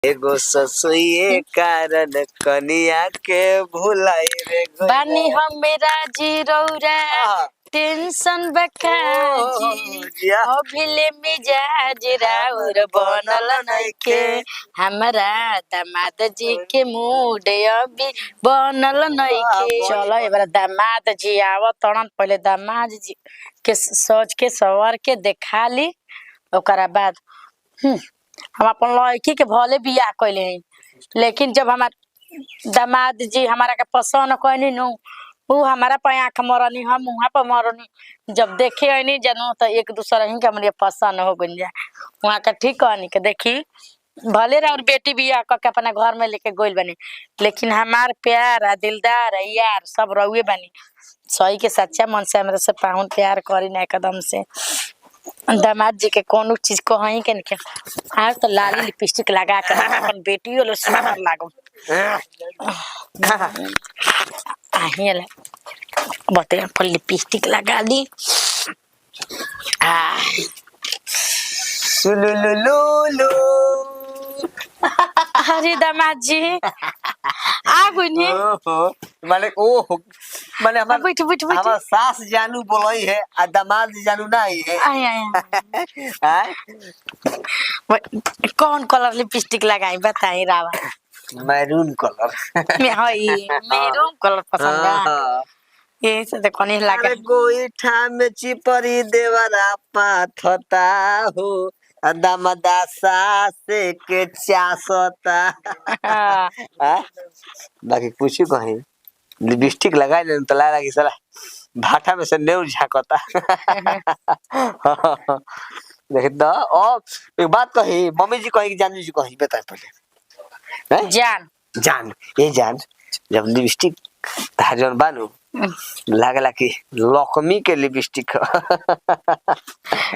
एगो ससुए कारण कनिया के भुलाई रे बानी हम मेरा जी रौरा टेंशन बकाजी अभिले मिजाज राउर बनल नइखे हमरा दामाद जी के मूड अभी बनल नइखे। चलो एबार दामाद जी आवत तड़न, पहले दामाद जी के सोच के सवर के देखा ली, ओकरा बाद हम अपन लड़की के भले बियाह कैले हैं, लेकिन जब हमार दामाद जी हमारा के पसंद कैनी नु, वो हमारा पे आँख मरनी, हम वहाँ पर मरनी, जब देखे नहीं जनू तो एक दूसरे ही के हमारे पसंद हो गई जाए। वहाँ का ठीक कहनी के देखी भले और बेटी बियाह करके अपना घर में लेके गोइल बनी, लेकिन हमार प्यार आ दिलदार आ यार सब रहुए बनी। सही के सच्चा मन से हमरा से पाहुन प्यार करी ना एकदम से। दामाद जी के कोनो चीज कहीं के नहीं, आज तो लाली लिपस्टिक लगा कर अपन बेटी वाला सुंदर लागो আহিए बते पर लिपस्टिक लगा दी। सुलुलुलुलु। अरे दामाद जी आ गुनी माने ओ माने हमार बैठ बैठ बैठ हमार सास जानू बोलई है आ दामाद जानू नहीं है। आए आए कौन कलर लिपस्टिक लगाई बताई रावा? Maroon colour. मैरून कलर पसंद है, ये से देखो नहीं लगा। अरे गोईठा में चिपरी देवरा पाथता हो, दामादा सास के चासता। बाकी पूछी कहीं लिपस्टिक लगाई ले तो ला लगी साला भाटा में से नेउ झाकता। देख द और एक बात कही, मम्मी जी कही जान जी कही बता पहले जान जान ये जान जब लिपस्टिक धाजन बानू लागला कि लक्ष्मी के लिपस्टिक।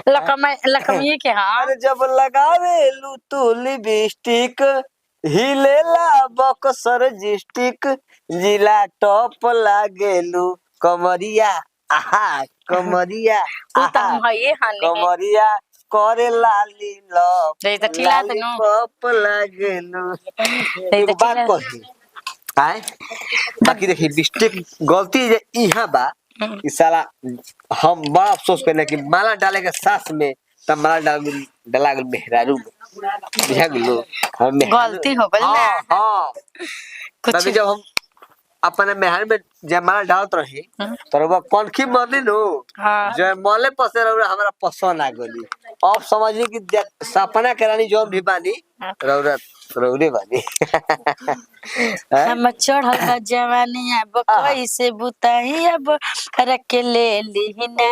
लकमी के हाँ। अरे जब लगावे लू तू लिपस्टिक हिलेला बक्सर डिस्ट्रिक्ट जिला टॉप लागेलू कमरिया आहा कमरिया आहा कमरिया करे लाली लाली टॉप लागेलू। एक बात कही आए बाकी देखी लिपस्टिक गलती जे इहा बा कि साला हम बड़ा अफसोस करने कि माला डाले के सास में तब माला डाला गल मेहरारू में बुझा गेलो गलती हो गई ना। हां तभी जब हम अपने मेहर में जयमाला डालत रही तो वो कनखी मरली नो जयमाले पसे हमरा पसंद आ गली। अब समझली कि सपना के रानी जो भी बानी रौरा रौरे बानी। हम चढ़ल जवानी अब कैसे बुताई अब रख ले लीना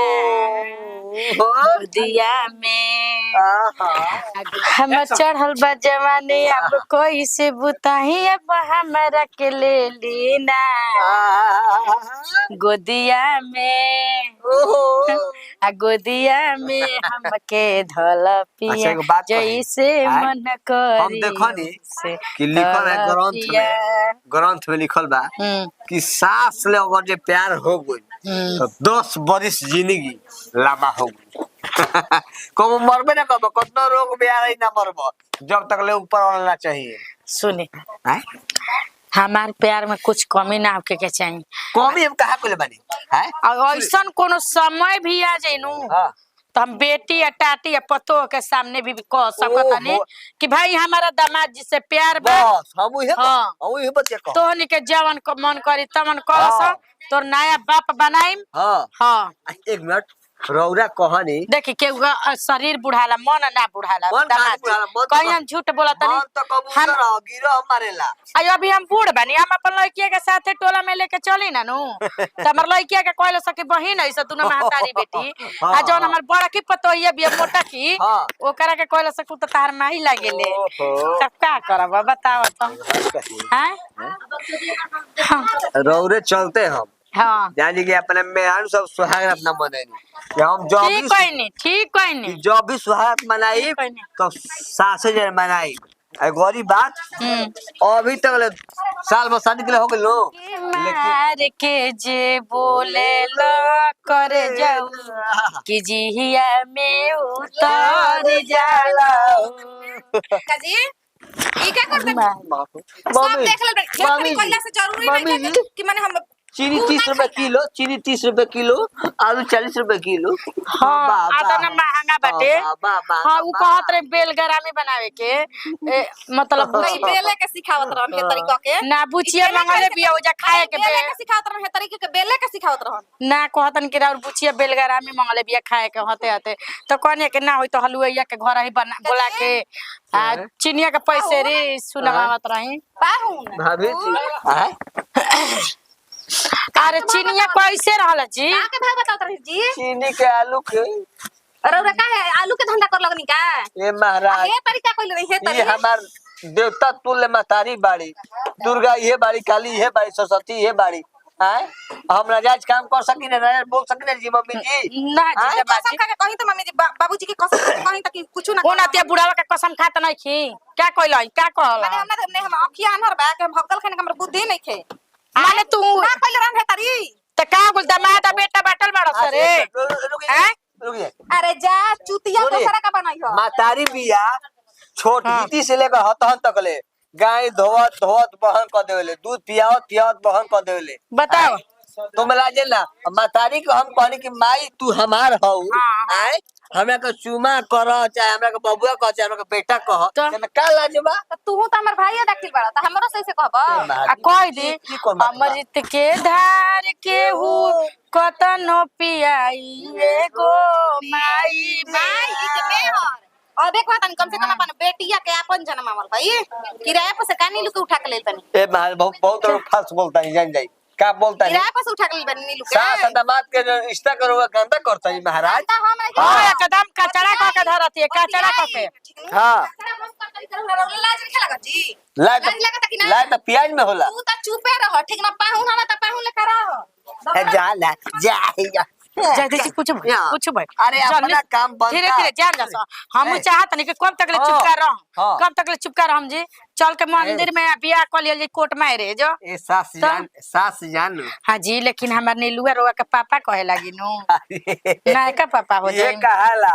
दिया में। हम चढ़ल जवानी अब कैसे बुताई अब हम रख ले लीना गोदिया में गोदिया में हमके धल पिया जैसे मन करी। हम देखनी कि लिखल है ग्रंथ में लिखल बा कि सास ले अगर जे प्यार हो गई तो 10 बरिस जिंदगी लंबा हो गई। कब मरबे ना कब कतना रोग बेयार ही ना मरबो जब तक ले ऊपर वाला चाहिए। सुने हमार प्यार में कुछ कमी ना होके के चाहिए। कमी हम कहा कोले बानी है ऐसा कोनो समय भी आ जाए नु तो हम बेटी या टाटी या पतो के सामने भी कह सकतानी कि भाई हमारा दामाद जी से प्यार बा। हम उहे बतिया कह तोहनी के जवन को मन करी तमन कहस तोर नया बाप बनाइम। हां एक मिनट रौरा कहनी देखी के शरीर बुढ़ाला मन ना बुढ़ाला कहीं झूठ बोला तनी हम गिरो मारेला। अभी हम बूढ़ बनी, हम अपन लड़किया के साथे टोला में लेके चली ना नु त हमर लड़किया के कहले सके बहिन ऐसे तू ना महतारी बेटी आ जौन हमर बड़ा की पतोहिया बिया मोटा की ओकरा के कहले सकू त तार माही लागेले तब का करब बताओ तो हैं। रौरे चलते हम जानी कि अपने मेहरारू सब सुहाग अपना मनाई कि हम जो भी ठीक कहनी जो भी सुहाग मनाई तो सासे जन मनाई। गौरी बात अभी तक साल में शादी के लिए हो गए लो मार के जे बोले ला करे जाऊ कि जिया में उतर जाला काजी ई क्या करते सब मम्मी देख ले खेती कइला से जरूरी नहीं है कि माने हम चीनी 30 रुपए किलो, चीनी 30 रुपए किलो, आलू 40 रुपए किलो। हाँ आता ना महंगा बाटे। हाँ वो कहत रहे बेलगरामी बनावे के मतलब कई बेले के सिखावत रहन हे तरीका के ना बुचिया मंगले बिया हो जा खाए के बेले के सिखावत रहन हे तरीके के बेले के सिखावत रहन ना कहतन के और बुचिया बेलगरामी मंगले बिया खाए के होते होते तो कहने के ना होई तो हलुइया के घर ही बना बोला के चिनिया के पैसे रे सुनवावत रही पाहुन भाभी जी अरे चिनिया कैसे रहल जी का के भाव बताओ रही जी चीनी के आलू के अरे रे का है आलू के धंधा कर लगनी का ये महाराज ये तरीका कइले रही है ये तरीका हमार देवता तुल्य महतारी बाड़ी, दुर्गा ये बाड़ी, काली ये बाड़ी, सरस्वती ये बाड़ी। आए हम नाजायज काम कर सकी ना, नाजायज बोल सकी ना जी मम्मी जी ना जी कसम खा के कहीं तो मम्मी जी बाबूजी की कसम खा के कहीं तक कुछ ना कोना ते बुढ़ावा के कसम खात नहीं खी क्या कहलै क्या कहला माने हमने हम अखिया अनहर बा के हम हक्कल खाने के हमर बुद्धि नहीं थे माने तू ना कइले रहन है तरी त का बोल दामाद बेटा बाटल बाड़ो सरे हैं रुकिए अरे जा चुतिया दूसरा का बनाई हो महतारी बिया छोट हिती से लेकर हतहन तक ले गाय धोवत धोवत बहन कर देवेले, दूध पियावत पियावत बहन कर देवेले। बताओ तुम लाजे ना महतारी को हम कहनी कि माई तू हमार हौ, आए हमरा के चुमा कर चाहे हमरा के बबुआ कह चाहे हमरा के बेटा कह त का लाजबा तू तो हमर भाईया दाखिल बड़ा त हमरो से कहब आ कह दे अमृत के धार के हु कतनो पियाई एगो माई माई के मेहर अब एक बात कम से कम अपन बेटिया के अपन जन्म आवल भाई किराया पर से कानी लुके उठा के ले तनी ए मां बहुत फास्ट बोलता है जान जाई का बोलता है किराया पर से उठा के ले बनी नीलू के सास दामाद के रिश्ता करो गंदा करता है महाराज। हां एकदम कचरा क के धरत है कचरा क के हां लाज नहीं लगा जी लाज तो प्याज में होला तू त चुपे रह ठीक ना पाहुन हला त पाहुन ले करा जा ना जा जल्दी से कुछ भाई अरे अपना काम बनता धीरे धीरे जान जा हम चाहत नहीं कि कब तक ले चुपका रह कब तक ले चुपका रह हम जी चल के मंदिर में बियाह कर लिया कोर्ट में रे जो ए सास जान हां जी लेकिन हमर नीलुआ रोआ के पापा कहे लगी नु ना का पापा हो जाए ये कहाला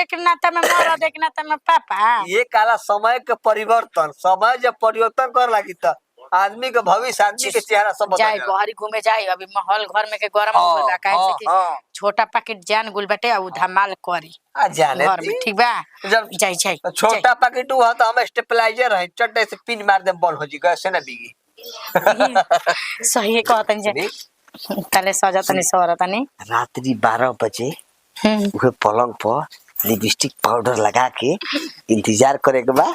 एक नाता में मरद एक नाता में पापा ये काला समय के परिवर्तन, समय जब परिवर्तन कर लगी त आदमी के भविष्य आदमी के चेहरा सब बदल जाए बाहरी घूमे जाए अभी माहौल घर में के गरम हो गया काहे से कि छोटा पैकेट जान गुल बेटे और धमाल करी आ जाने घर में ठीक बा जब जाई जाई छोटा पैकेट हुआ तो हम स्टेबलाइजर है चट्टे से पिन मार दे बंद हो जी गैस से ना बिगी सही कहतन जे तले सजा तनी सोरा तनी रात्रि 12 बजे उहे पलंग पर लिपस्टिक पाउडर लगा के इंतजार करे के बा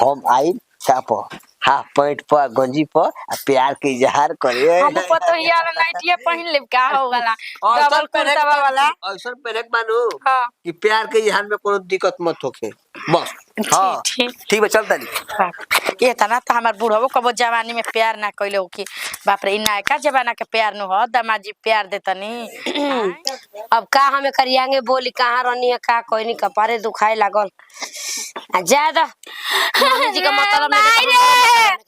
हम आई का पर हाफ पैंट पर गंजी पर प्यार के इजहार करे हम पतो हिया नाइटिया पहन लेब का हो वाला डबल कुर्ता वाला ऐसा पहने मानू हां कि प्यार के इजहार में कोनो दिक्कत मत होखे बस। हां ठीक बा चलता नहीं ये तना त हमर बूढ़ो कबो जवानी में प्यार ना कइले हो कि बाप रे इना का जमाना के प्यार न हो दामाजी प्यार देतनी अब का हमें करियांगे बोली कहां रहनी है का कोई नहीं कपारे दुखाए लागल ज्यादा मम्मी जी का मतलब नहीं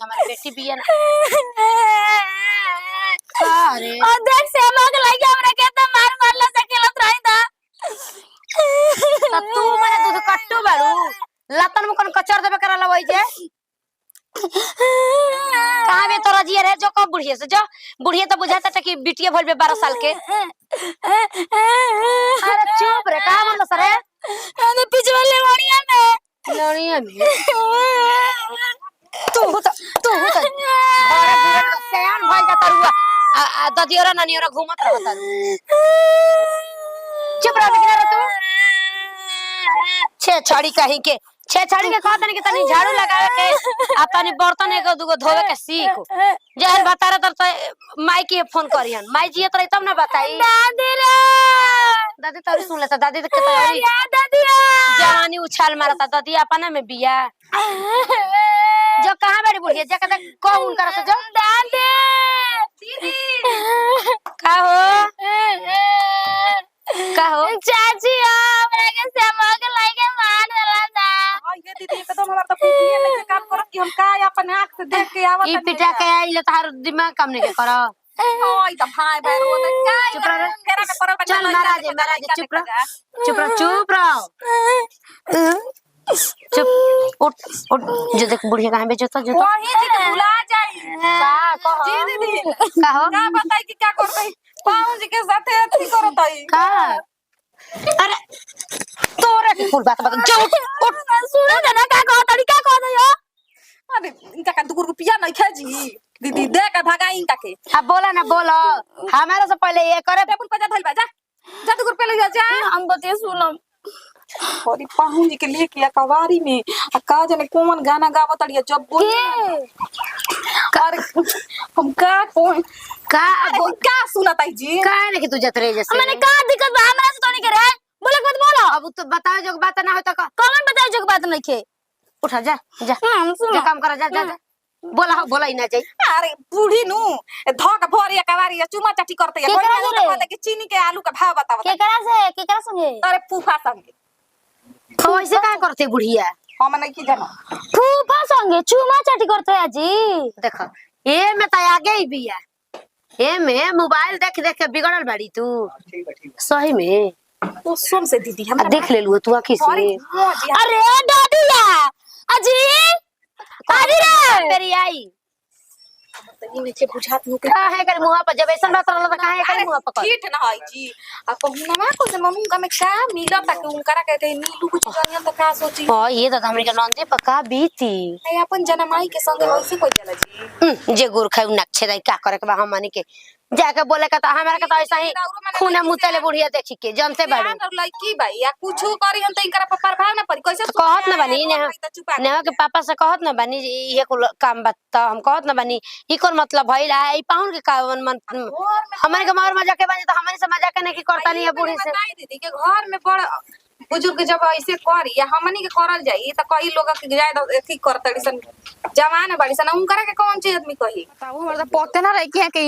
हमारी बेटी भी है ना अरे ओ देख से मग लग गया हमरा के त मार मारला से खेलत रही था त तू माने दूध कट्टू बारू लतन में कोन कचर देबे करला वई जे कहां बे तोरा जिया रे जो कब बुढ़िया से जो बुढ़िया तो बुझाता था कि बिटिया भइल बे 12 साल के अरे चुप रे का मतलब सरे अरे पिछवाले वाड़िया में लड़िया में तू तो घर बुरा सयान भइल जा तरुआ ददियोरा ननियोरा घूमत रहत तारू चुप रह के तू छे छड़ी कहीं के छे छड़ी के कहत नहीं कि तनी झाड़ू लगावे के आ तनी बर्तन एक दुगो धोवे के सीख जहन बता रहा तब माई के फोन करियन माई जी तो तब ना बताई दादी रे दादी तो सुन लेता दादी के तैयारी दादी जवानी उछाल मारता दादी अपना में बिया जो कहां बड़ी बुढ़िया जका तक कौन करत जो दादी का हो चाची हमरा के समग लागे मार देला था ये दीदी एकदम हमार त पूछिए लेके काम करत कि हम का अपन आंख से देख के आवत ई पिटा के आइले तार दिमाग काम नहीं के कर ओय त भाई भाई वो त का चुप रह घेरा में पड़ल चल महाराज चुप रह चुप रह चुप उठ उठ जो देख बुढ़िया कहां बेचो तो जो तो वही जी के भुला जाई का कहो जी दीदी का हो का बताई कि क्या करतई पाहुन जी के साथे अथी करतई का अरे तोरे के कुल बात जो उठ सुनो ना का कहो तरीका कहो दे हो अरे इनका का 2 रुपया नहीं खेजी दीदी दे के भगाई इनका के अब बोला ना बोलो हमारे से पहले ये करे टेबल पे जा धइल बा जा जा 2 रुपया ले जा हम बते सुनो और पाहुन जी के लेके या कवारी में आ का जाने कौन गाना गावत अड़िया जब बोल कर हम का कौन का का सुनताई जी का है ना कि तू जतरे जैसे मैंने का दिक्कत बा हमरा से तो नहीं करे बोले मत बोलो अब तो बताओ जो बात ना हो तो कौन बताए जो बात नहीं के उठा जा जा हम जा सुनो काम कर जा जा जा बोला हो बोला ही ना चाहिए अरे बूढ़ी नु धक भोरिया कवारी चुमा चाटी करते है केकरा कोई से? कहता कि चीनी के आलू का भाव बताओ के करा संगे अरे फूफा संगे तो ऐसे का करते बुढ़िया हम नहीं की जानो फूफा संगे चुमा चाटी करते है जी देखो ये में तो आगे ही बिया ये में मोबाइल देख देख के बिगड़ल बाड़ी तू सही में तो सुन से दीदी हम देख ले लू तू आखी से अरे दादूया अजी अजी रे मेरी आई तनी में के बुझात नु के का है कर मुंह पर जब ऐसा बात रहल त काहे कर मुंह पर ठीक ना है जी आ कहूं ना को से मम्मी का में का मिला तक उनकरा कहते नीलू कुछ जानियन तो का सोची ओ ये तो हमरे के नंदी पक्का बीती है अपन जनमाई के संगे वैसे कोई जाला जी जे गुर खाऊ नक्षे दाई का करे के बा हम मानी के जाके बोले का तो हमारा के तो ऐसा ही खूने मुतले बुढ़िया देखी के जानते बाड़ू यार लड़की भाई या कुछो करी हम त इनकरा पर प्रभाव ना पड़ी कैसे कहत न बनी ने के पापा से कहत न बनी ये कुल काम बता हम कहत न बनी ई कोन मतलब भइल है ई पाहुन के कावन मन हमारे के मार मजाक के बनी तो हमारे से मजाक करने की करता नहीं है बूढ़ी से बताई दीदी के घर में बड़ बुजुर्ग जब ऐसे करी या हमनी के करल जाई त कई लोग के ज्यादा एथी करतड़ी सन जवान बाड़ी सन उनकरा के कौन चीज आदमी कही बताऊ हमरा त पते ना रही कि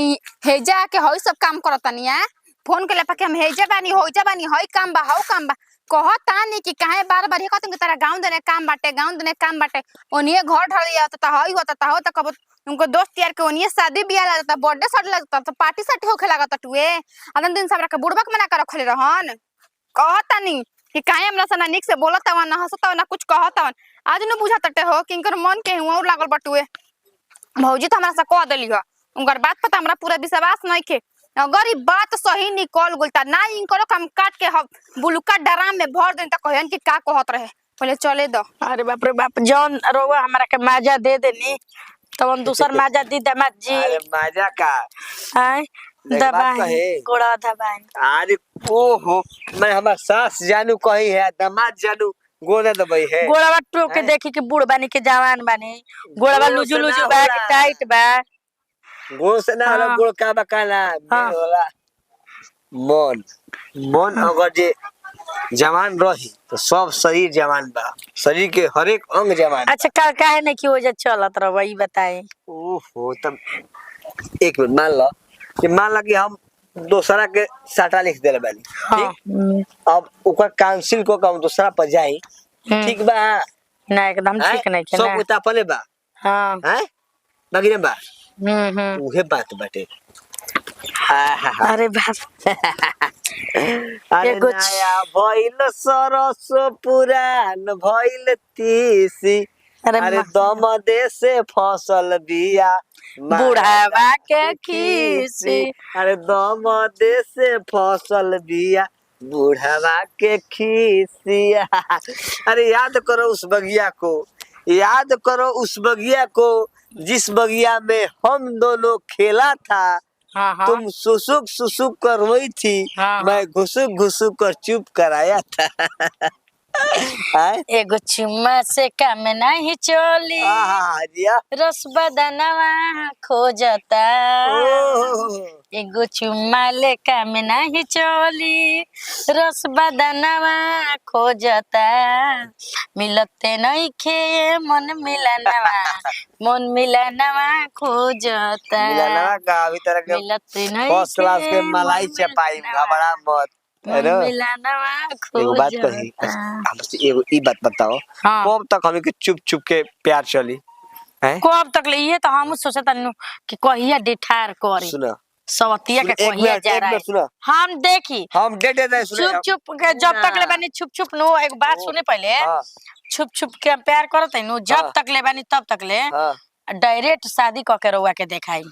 हेजा के हई सब काम करतनी है फोन के लेपा के हम हेजा बानी होजा बानी हई काम बा हौ काम बा कहता नहीं कि काहे बार बार कहत कि तेरा गांव देने काम बाटे ओनिए घर ढल जाता त हई होता त हो त कब उनको दोस्त यार के ओनिए शादी बियाह लगता बर्थडे सट लगता त पार्टी सट होखे लागत टुए अदन दिन सब के बुड़बक मना कर रखले रहन कहता नहीं कि काहे हमरा से ना निक से बोलत हवन ना हंसत हवन ना कुछ कहत हवन आज न बुझा तटे हो कि इनकर मन के हुआ लागल बटुए भौजी तो हमरा से कह देली हो उनकर बात पर हमरा पूरा विश्वास नहीं के अगर ई बात सही निकल गइल ना इनकरो हम काट के बुलुका ड्राम में भर देन त कहन कि का कहत रहे पहले चले दो अरे बाप रे बाप जौन रोवा हमरा के माजा दे देनी तब हम दूसर माजा दी दामाद जी अरे माजा का हां दबाई गोड़ा दबाई अरे ओहो मैं हमार सास जानू कही है दामाद जानू गोदा दबाई है गोड़वा टोक के देखी कि बूढ़ बानी के जवान बानी गोड़वा लुजु लुजु बा के टाइट बा गोड़ से ना होला गोड़ का बकाला होला मन मन अगर जे जवान रही तो सब शरीर जवान बा शरीर के हर एक अंग जवान अच्छा का काहे नहीं कि हो जा चलत रह ई बताई ओहो तब एक मिनट मान लो कि हम दूसरा के साटा लिख देले बानी ठीक अब ओकर काउंसिल को हम दूसरा पर जाई ठीक बा ना एकदम ठीक नहीं के सब उता पले बा हां हैं बाकी बा उहे बात बाटे अरे बाप अरे नया भइल सरस पुरान भइल तीसी अरे दम दे से फसल बिया बुढ़ावा के खीसी अरे दम दे से फसल बिया बुढ़ावा के खीसिया अरे याद करो उस बगिया को जिस बगिया में हम दोनों खेला था तुम सुसुक सुसुक कर रोई थी मैं घुसुक घुसुक कर चुप कराया था एगो चुम्मा से काम नहीं चोली रस बदनवा खोजता एगो चुम्मा ले काम नहीं चोली रस बदनवा खोजता मिलते नहीं खे मन मिलनवा खोजता मिलनवा का अभी तरह के मिलते नहीं फर्स्ट क्लास के मलाई चपाई घबरा मत एगो बात कही हमसे एगो ई बात बताओ कब तक हमें के चुप चुप के प्यार चली हैं कब तक ले ये तो हम सोचता नु कि कहिया डिठार करे सुनो सवतिया के कहिया जा रहा है। हम देखी हम दे दे चुप चुप के जब तक ले बानी छुप छुप नो एक बात सुने पहले छुप छुप के हम प्यार करत है नु जब तक ले बानी तब तक ले डायरेक्ट शादी क के रउआ के देखाई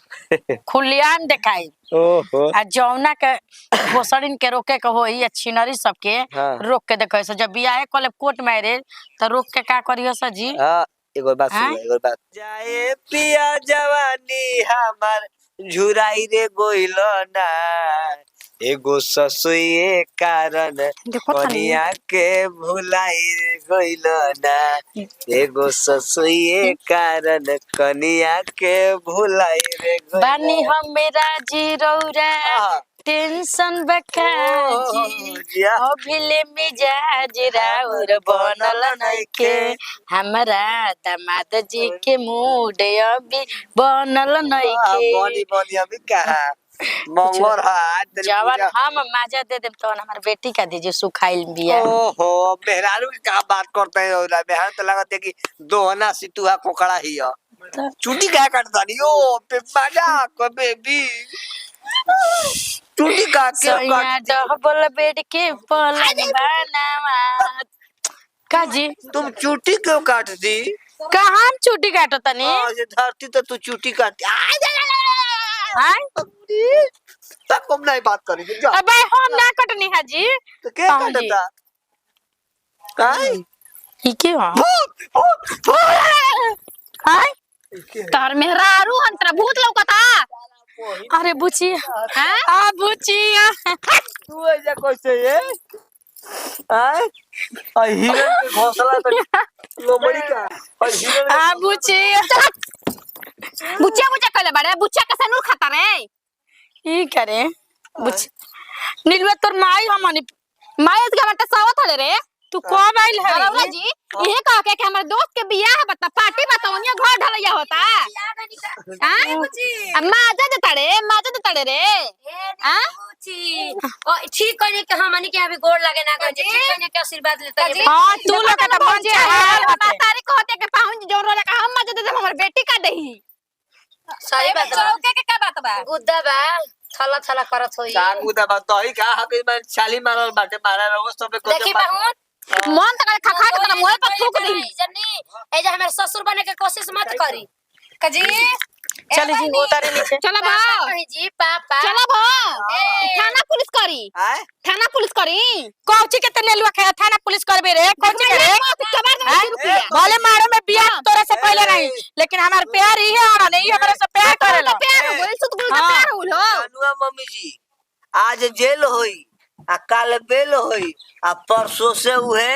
खुलियाम देखाई ओहो आ जौना के घोसड़िन के रोके के होई छिनरी सबके रोक के देखै से जब बियाह कले कोर्ट मैरिज त रोक के का करियो स जी एगो बात सुन एगो बात जाए पिया जवानी हमार झुराई रे गोइलो ना एगो ससुए कारण कनिया के भुलाई रे गोइलो ना एगो ससुए कारण कनिया के भुलाई रे गोइलो बानी हम मेरा जी रौरा टेंशन बकाजी अभिले मिजाज राउर बनल नइखे हमरा दामाद जी के मूड अभी बनल नइखे बनी बनी अभी कहा मंगोर हाथ जवान हम माजा दे देम तो हमार बेटी का दीजिए सुखाइल बिया ओहो मेहरारू की का बात करते हैं और मेहरारू तो लगता है कि दोहना सितुआ कोकड़ा ही है चुटी क्या काटता नहीं ओ पे मजाक बेबी चुटी का सोया डबल बेड के पलंग बनावा काजी तुम चुटी क्यों काटती कहां हम चुटी काटो तनी ये धरती तो तू चुटी काटती हां तक हम नहीं बात करेंगे जा अबे हम ना कटनी है जी तो क्या काटता काय ई के हां तार मेहरारू अंतरा भूत लौकता अरे बुची हां बुची तू ऐसा कैसे ये आय हिरन के घोंसला तो लोमड़ी का और हिरन हां बुची बुच्चा बुच्चा कहले बाड़े बुच्चा के सनूर खाता रे ई करे बुची नीलवा तोर माई हमनी मायस के बटा सावत हले रे तू कब आइल है रउरा जी इहे कह के हमर दोस्त के बियाह बता पार्टी बताओनिया घर ढलैया होता हां माजा देता रे हां ओ ठीक कहने के हमनी के अभी गोड़ लगे ना कर ठीक कहने के आशीर्वाद लेता है हां तू लोग के बंजे है तारी कहते के पाहुन जोन रोला का हम माजा दे हमर बेटी का दही सही बात है चौके के का बात बा गुद्दा बा थला थला करत होई कान गुदा बात तो ही का हक में छाली मारल बाटे मारा रहो सब पे देखी पाहुन मन तक खा खा के तेरा मुंह पर थूक दही जन्नी ए जे हमर ससुर बने के कोशिश मत करी कजी चल जी उतारे नीचे चला बा जी पापा चला बा थाना पुलिस करी आय थाना पुलिस करी कोची के तने लुआ खाया थाना पुलिस करबे रे कोची के रे भले मारो में बियाह तोरा से पहले नहीं लेकिन हमार प्यार ही है और नहीं हमारे से प्यार करेला प्यार बोल सुत बोल प्यार होलो अनुआ मम्मी जी आज जेल होई आ कल बेल होई आ परसों से उहे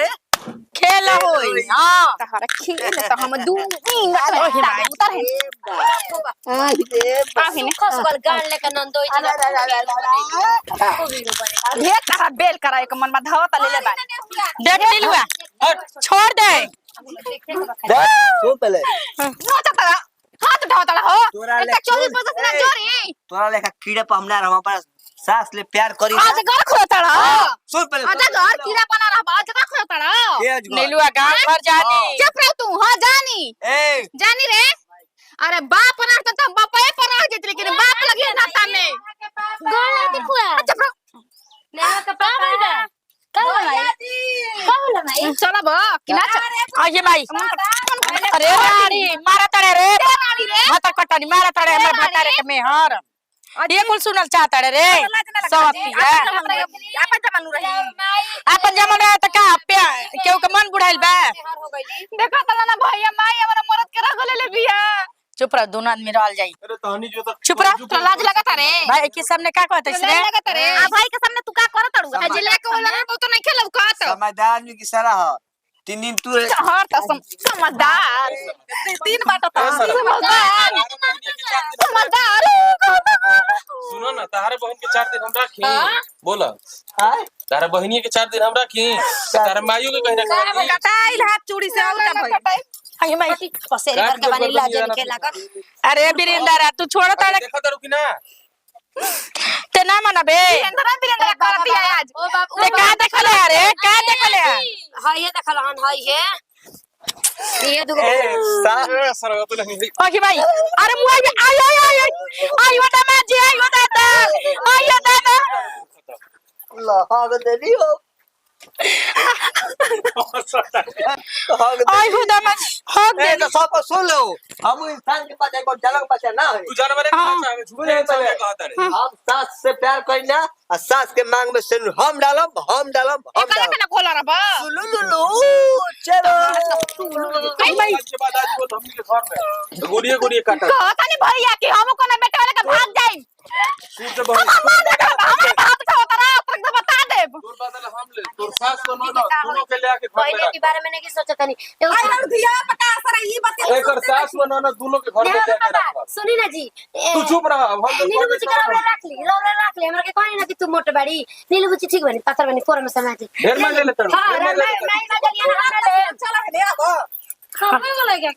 खेल होई हां तहरा खेल त हम दू उतर है आई रे खसगल गान लेके नंदोई ढेर तारा बेल करा एक मन में धावत ले ले बा देख नीलवा छोड़ दे सो पहले हाथ धावत हो तोरा ले 24 ना जोरी तोरा लेखा कीड़ा पर हमरा रहवा पर सास ले प्यार करी आज घर खोतड़ा सुन पहले आज घर कीड़ा बना रहा आज घर खोतड़ा नीलवा गांव घर जानी चुप रह तू हां जानी ए जानी रे अरे बाप ना तो बापे पर रह जत लेकिन बाप लगी नाता में गोला दिखुआ चुप रह नेहा का पापा का होला भाई चला बा किला आइए भाई अरे रानी मारा तड़े रे हाथ कटनी मारा तड़े हमर भटारे के मेहर ये कुल सुनल चाहता रे सवतिया अपन जमानु रही अपन जमाना त का केहू के मन बुढ़ाइल बा देखा तला ना भैया माई हमरा मरद के रख ले बिया चुप रह दोनों आदमी रहल जाई अरे तहनी जो तक चुप रह तो लाज लगता रे भाई के सामने का कहत रे लगत रे आ भाई के सामने तू का करत अड़ू जिला के वाला में तो नहीं खेलब का तो समझदार में की सारा हो 3 दिन तू हर त समझदार 3 बात तो समझदार समझदार सुनो ना तारे बहन के 4 दिन हम राखी बोला हां तारे बहनिए के 4 दिन हम राखी तारे माइयो के कहीं रखी कटाइल हाथ चूड़ी से औता भाई आइए भाई पसेरे करके बानी लाज के लागल अरे बिरिंदरा तू छोड़ ताले देखा तारू कि ना ते ना मनबे बिरेंद्र करती है आज ओ बाप ते का देखले अरे का देखले हाय ये देखल हन हाय ये दुगो सारा सर तो नहीं ओके भाई अरे मुआ आई आई आई आई आई वटा मा जी आई वटा दा आइयो दादा लहाग देनी हो आई हो दादा हक ए दे तो सब सुन लो हम इंसान के पास एक जलक बच्चा ना है तू जानवर है कहां झूठे इंसान के कहता रे हम सास से प्यार करना और सास के मांग में से हम डालब एकला के ना खोला रे बा लुलुलु चलो आज के बाद आज वो हमनी के घर में गोलिए गोलिए काटा कहता नहीं भैया कि हम कोना बेटा वाले के भाग जाई सूट से बहुत हमारे हाथ से होता रहा तक बता दे तोर बदल हम ले तोर सास को ना दोनों के ले आके घर पहले के में बारे में नहीं सोचता नहीं आई लड़ दिया पता सर ये बात एकर सास को ना दोनों के घर में ले आके रख सुनी ना जी तू चुप रहा हम नीलू बुच्ची का रख ली हमरा के कहीं ना कि तू मोट बाड़ी नीलू बुच्ची ठीक बनी पत्थर बनी कोर में समा दे ढेर में ले लेता हां नहीं मजा लिया ना चला ले अब हमें को ले गया